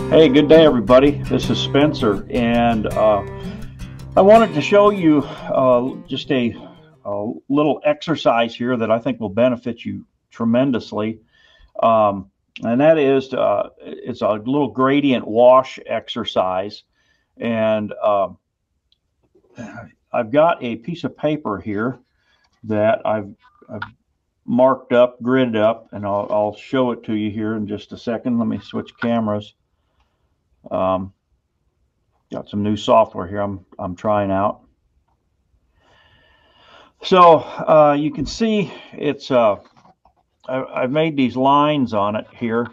Hey, good day everybody. This is Spencer, and I wanted to show you just a little exercise here that I think will benefit you tremendously. And that is, it's a little gradient wash exercise. And I've got a piece of paper here that I've marked up, gridded up, and I'll show it to you here in just a second. Let me switch cameras. Got some new software here I'm trying out. So you can see it's I've made these lines on it here,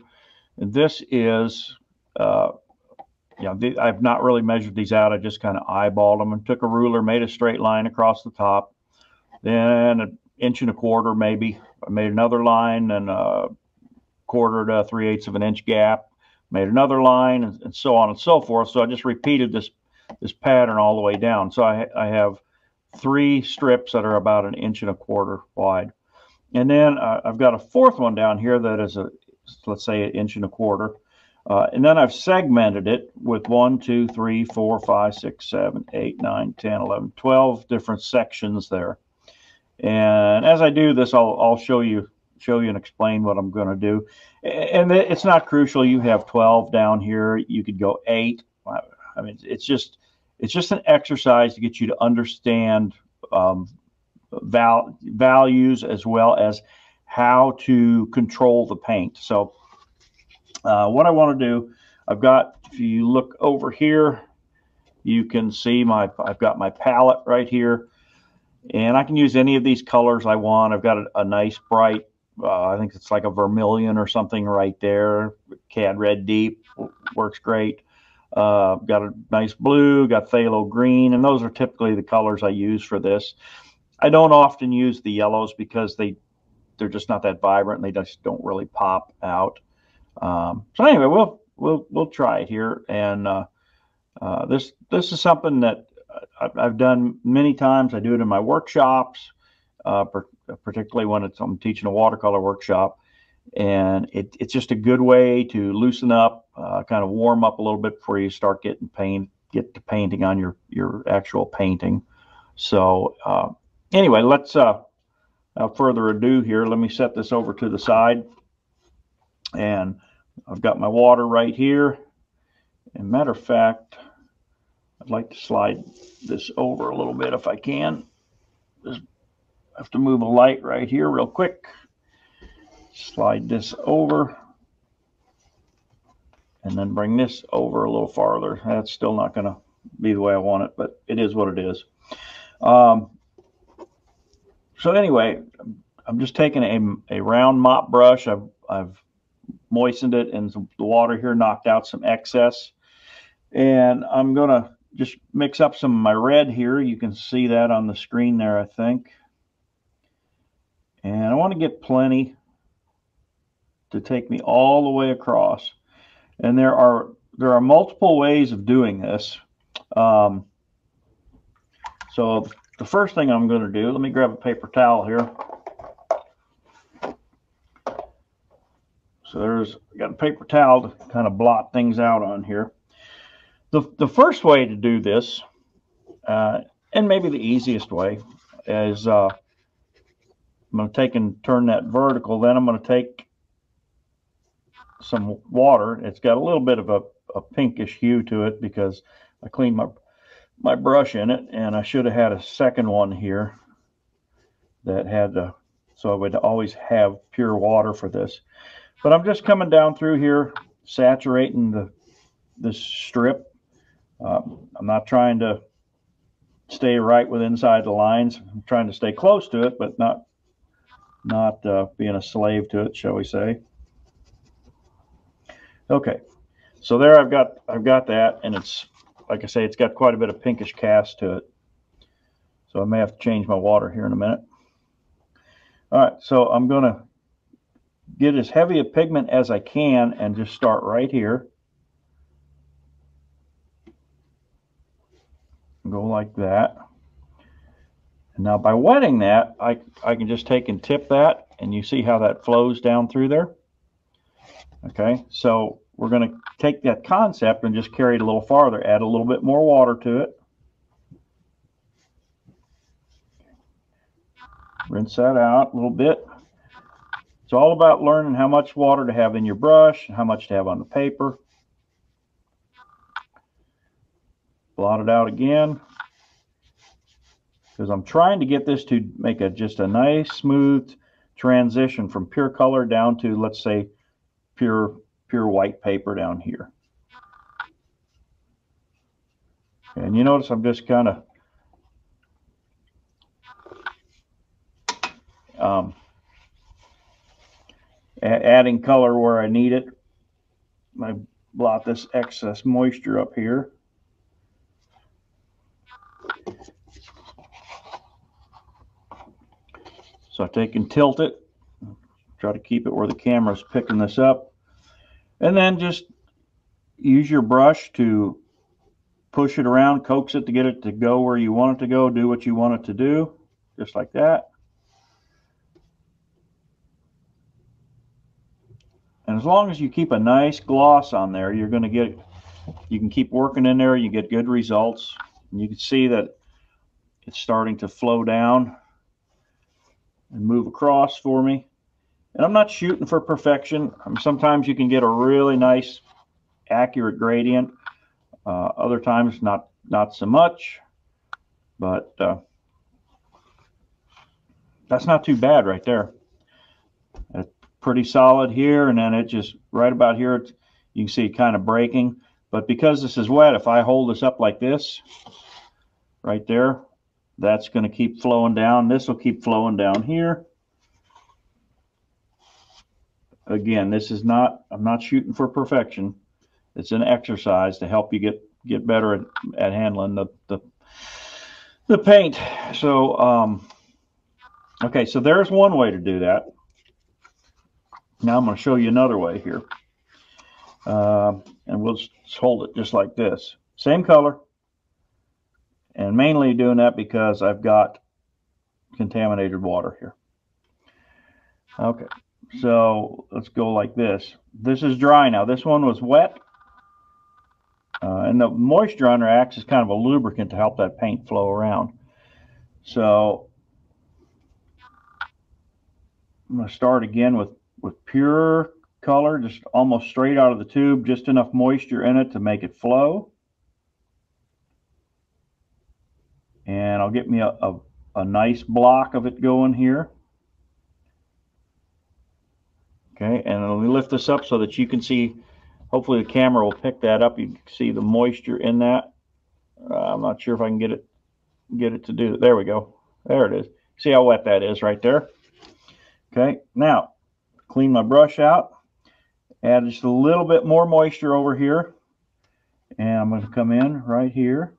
and this is I've not really measured these out. I just kind of eyeballed them and took a ruler, made a straight line across the top, then an inch and a quarter maybe. I made another line and a quarter to 3/8 of an inch gap. Made another line, and so on and so forth. So I just repeated this pattern all the way down. So I have 3 strips that are about an inch and a quarter wide, and then I've got a fourth one down here that is let's say an inch and a quarter, and then I've segmented it with 1, 2, 3, 4, 5, 6, 7, 8, 9, 10, 11, 12 different sections there. And as I do this, I'll show you and explain what I'm going to do. And it's not crucial. You have 12 down here. You could go 8. I mean, it's just an exercise to get you to understand values as well as how to control the paint. So what I want to do, I've got, if you look over here, you can see I've got my palette right here, and I can use any of these colors I want. I've got a nice bright, I think it's like a vermilion or something right there. Cad Red Deep works great. Got a nice blue, got phthalo green, and those are typically the colors I use for this. I don't often use the yellows because they're just not that vibrant, and they just don't really pop out. So anyway, we'll try it here, and this is something that I've done many times. I do it in my workshops, particularly when I'm teaching a watercolor workshop, and it's just a good way to loosen up, kind of warm up a little bit before you start get to painting on your actual painting. So anyway, let's without further ado here, let me set this over to the side, and I've got my water right here. And matter of fact, I'd like to slide this over a little bit if I can. Just have to move a light right here real quick. Slide this over, and then bring this over a little farther. That's still not going to be the way I want it, but it is what it is. So anyway, I'm just taking a round mop brush. I've moistened it, and the water here knocked out some excess. And I'm going to just mix up some of my red here. You can see that on the screen there, I think. And I want to get plenty to take me all the way across. And there are multiple ways of doing this. So the first thing I'm going to do, let me grab a paper towel here. So I got a paper towel to kind of blot things out on here. The first way to do this, and maybe the easiest way, is I'm going to take and turn that vertical. Then I'm going to take some water. It's got a little bit of a pinkish hue to it because I cleaned my brush in it, and I should have had a second one here that had so I would always have pure water for this. But I'm just coming down through here, saturating this strip. I'm not trying to stay right with inside the lines. I'm trying to stay close to it, but not being a slave to it, shall we say. Okay, so there I've got that, and it's, like I say, it's got quite a bit of pinkish cast to it. So I may have to change my water here in a minute. All right, so I'm going to get as heavy a pigment as I can and just start right here. Go like that. And now by wetting that, I can just take and tip that, and you see how that flows down through there. Okay, so we're going to take that concept and just carry it a little farther, add a little bit more water to it. Rinse that out a little bit. It's all about learning how much water to have in your brush, how much to have on the paper. Blot it out again, because I'm trying to get this to make just a nice smooth transition from pure color down to, let's say, pure white paper down here. And you notice I'm just kind of adding color where I need it. I blot this excess moisture up here. So I take and tilt it, try to keep it where the camera's picking this up, and then just use your brush to push it around, coax it to get it to go where you want it to go, do what you want it to do, just like that. And as long as you keep a nice gloss on there, you're going to get, you can keep working in there, you get good results. And you can see that it's starting to flow down and move across for me. And I'm not shooting for perfection. Sometimes you can get a really nice, accurate gradient. Other times not so much. But that's not too bad right there. It's pretty solid here, and then it just right about here, you can see it kind of breaking. But because this is wet, if I hold this up like this, right there, that's going to keep flowing down. This will keep flowing down here. Again, this is not, I'm not shooting for perfection. It's an exercise to help you get better at handling the paint. So okay, so there's one way to do that. Now I'm going to show you another way here. And we'll just hold it just like this. Same color. And mainly doing that because I've got contaminated water here. Okay, so let's go like this. This is dry now. This one was wet. And the moisture under acts as kind of a lubricant to help that paint flow around. So I'm going to start again with pure color, just almost straight out of the tube, just enough moisture in it to make it flow. And I'll get me a nice block of it going here. Okay, and let me lift this up so that you can see, hopefully the camera will pick that up. You can see the moisture in that. I'm not sure if I can get it to do it. There we go. There it is. See how wet that is right there? Okay, now clean my brush out. Add just a little bit more moisture over here. And I'm going to come in right here.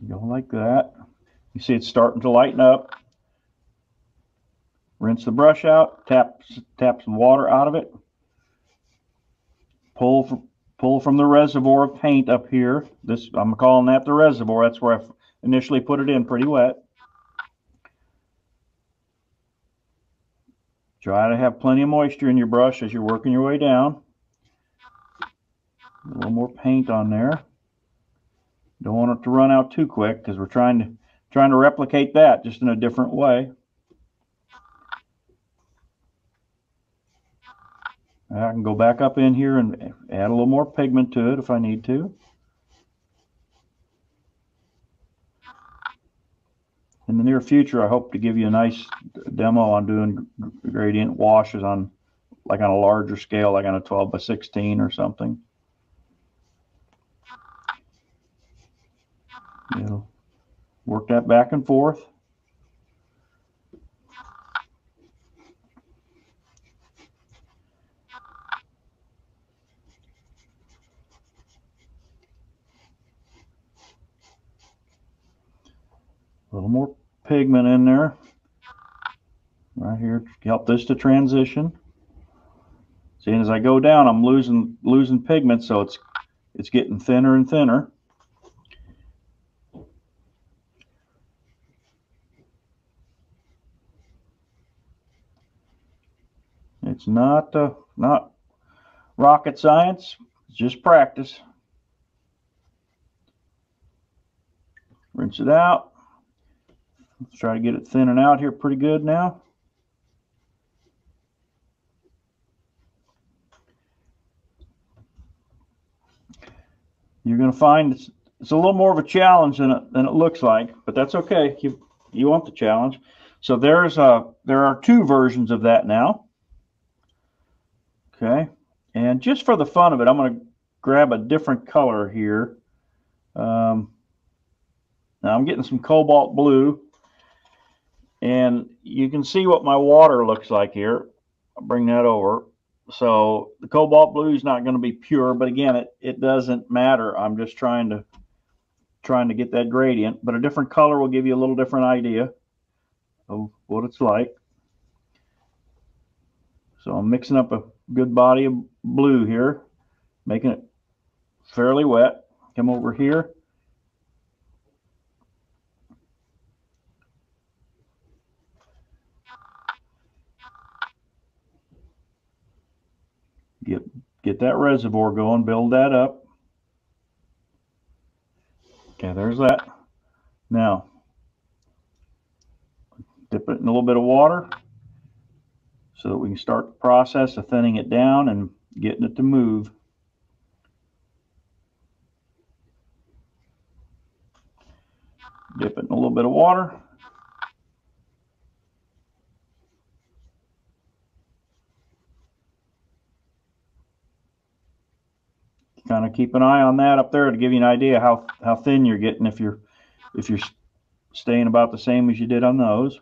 Go like that. You see it's starting to lighten up. Rinse the brush out, tap some water out of it. Pull from the reservoir of paint up here. This, I'm calling that the reservoir. That's where I initially put it in, pretty wet. Try to have plenty of moisture in your brush as you're working your way down. A little more paint on there. Don't want it to run out too quick because we're trying to replicate that just in a different way. I can go back up in here and add a little more pigment to it if I need to. In the near future, I hope to give you a nice demo on doing gradient washes on a larger scale, like on a 12 by 16 or something. You know, work that back and forth. A little more pigment in there. Right here to help this to transition. Seeing as I go down, I'm losing pigment, so it's getting thinner and thinner. It's not rocket science. It's just practice. Rinse it out. Let's try to get it thinning out here pretty good now. You're going to find it's a little more of a challenge than it looks like, but that's okay. You want the challenge. So there are two versions of that now. Okay, and just for the fun of it, I'm going to grab a different color here. Now I'm getting some cobalt blue, and you can see what my water looks like here. I'll bring that over. So the cobalt blue is not going to be pure, but again, it doesn't matter. I'm just trying to get that gradient, but a different color will give you a little different idea of what it's like. So I'm mixing up a good body of blue here, making it fairly wet. Come over here. Get that reservoir going, build that up. Okay, there's that. Now, dip it in a little bit of water so that we can start the process of thinning it down and getting it to move. Dip it in a little bit of water. Kind of keep an eye on that up there to give you an idea how thin you're getting if you're staying about the same as you did on those.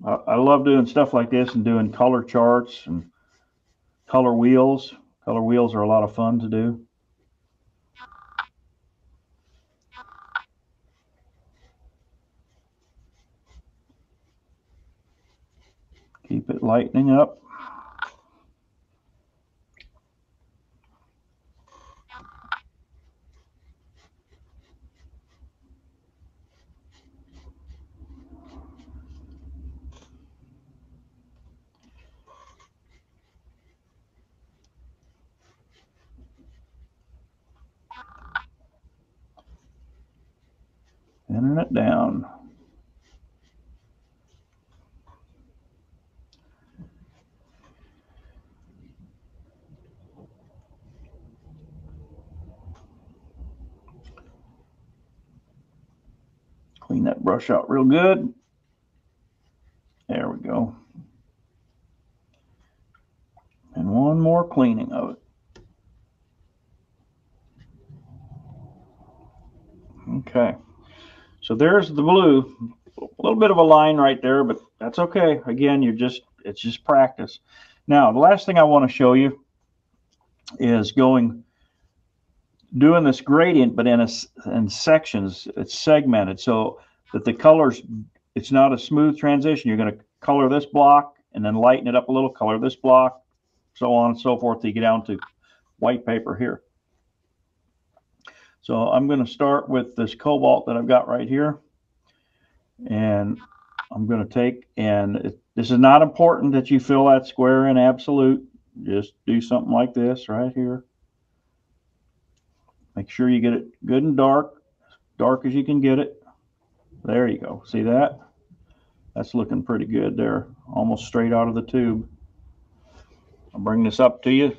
I love doing stuff like this and doing color charts and color wheels. Color wheels are a lot of fun to do. Keep it lightening up. Thinning it down. Clean that brush out real good. There we go. And one more cleaning of it. Okay. So there's the blue. A little bit of a line right there, but that's okay. Again, it's just practice. Now, the last thing I want to show you is doing this gradient, but in sections. It's segmented so that the colors, it's not a smooth transition. You're going to color this block and then lighten it up a little, color this block, so on and so forth, till you get down to white paper here. So I'm going to start with this cobalt that I've got right here, and I'm going to take, and this is not important that you fill that square in absolute. Just do something like this right here. Make sure you get it good and dark as you can get it. There you go. See that? That's looking pretty good there, almost straight out of the tube. I'll bring this up to you.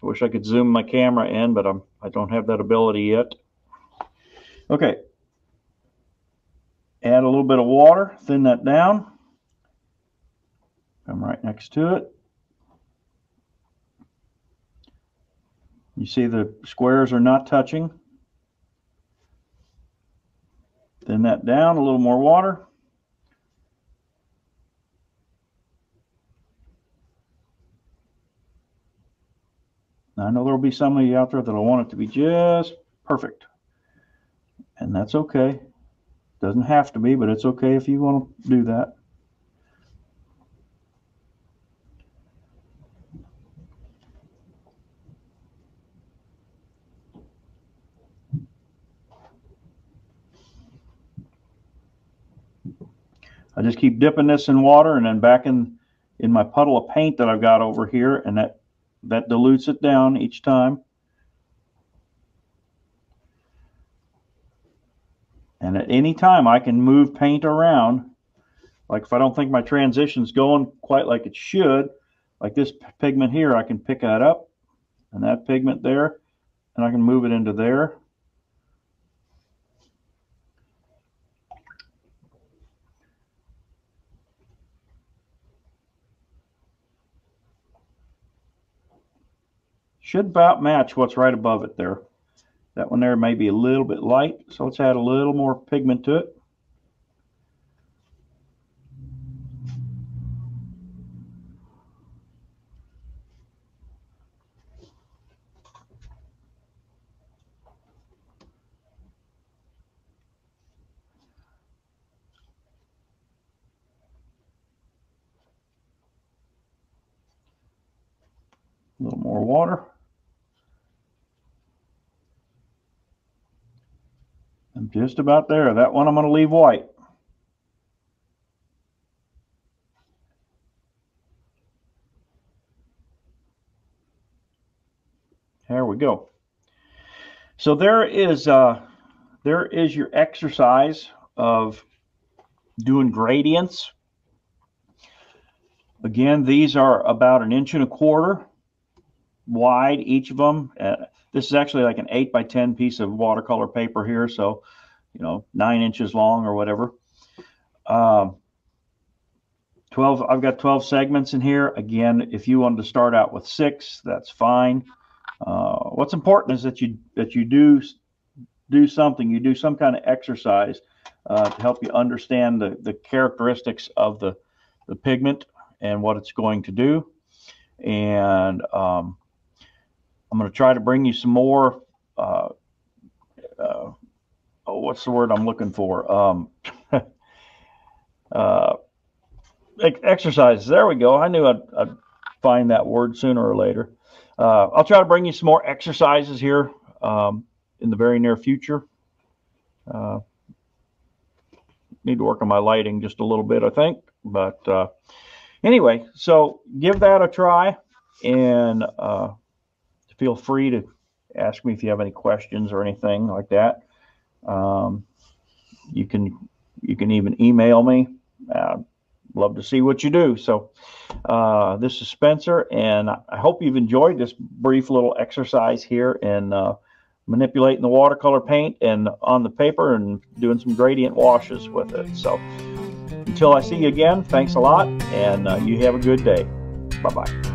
I wish I could zoom my camera in, but I don't have that ability yet. Okay. Add a little bit of water, thin that down. Come right next to it. You see the squares are not touching. Thin that down, a little more water. Now, I know there will be some of you out there that will want it to be just perfect. And that's okay. Doesn't have to be, but it's okay if you want to do that. I just keep dipping this in water and then back in my puddle of paint that I've got over here, and that dilutes it down each time. And at any time I can move paint around. Like if I don't think my transition's going quite like it should, like this pigment here, I can pick that up, and that pigment there, and I can move it into there. Should about match what's right above it there. That one there may be a little bit light, so let's add a little more pigment to it. A little more water. I'm just about there. That one I'm going to leave white. There we go. So there is your exercise of doing gradients. Again, these are about 1.25 inches wide, each of them. This is actually like an 8 by 10 piece of watercolor paper here, so 9 inches long or whatever. 12. I've got 12 segments in here. Again, if you wanted to start out with 6, that's fine. What's important is that you do something. You do some kind of exercise to help you understand the characteristics of the pigment and what it's going to do. And I'm going to try to bring you some more. What's the word I'm looking for? Exercises. There we go. I knew I'd find that word sooner or later. I'll try to bring you some more exercises here in the very near future. Need to work on my lighting just a little bit, I think. But anyway, so give that a try, and feel free to ask me if you have any questions or anything like that. You can even email me. Love to see what you do. So this is Spencer, and I hope you've enjoyed this brief little exercise here in manipulating the watercolor paint and on the paper and doing some gradient washes with it. So until I see you again, thanks a lot, and you have a good day. Bye-bye.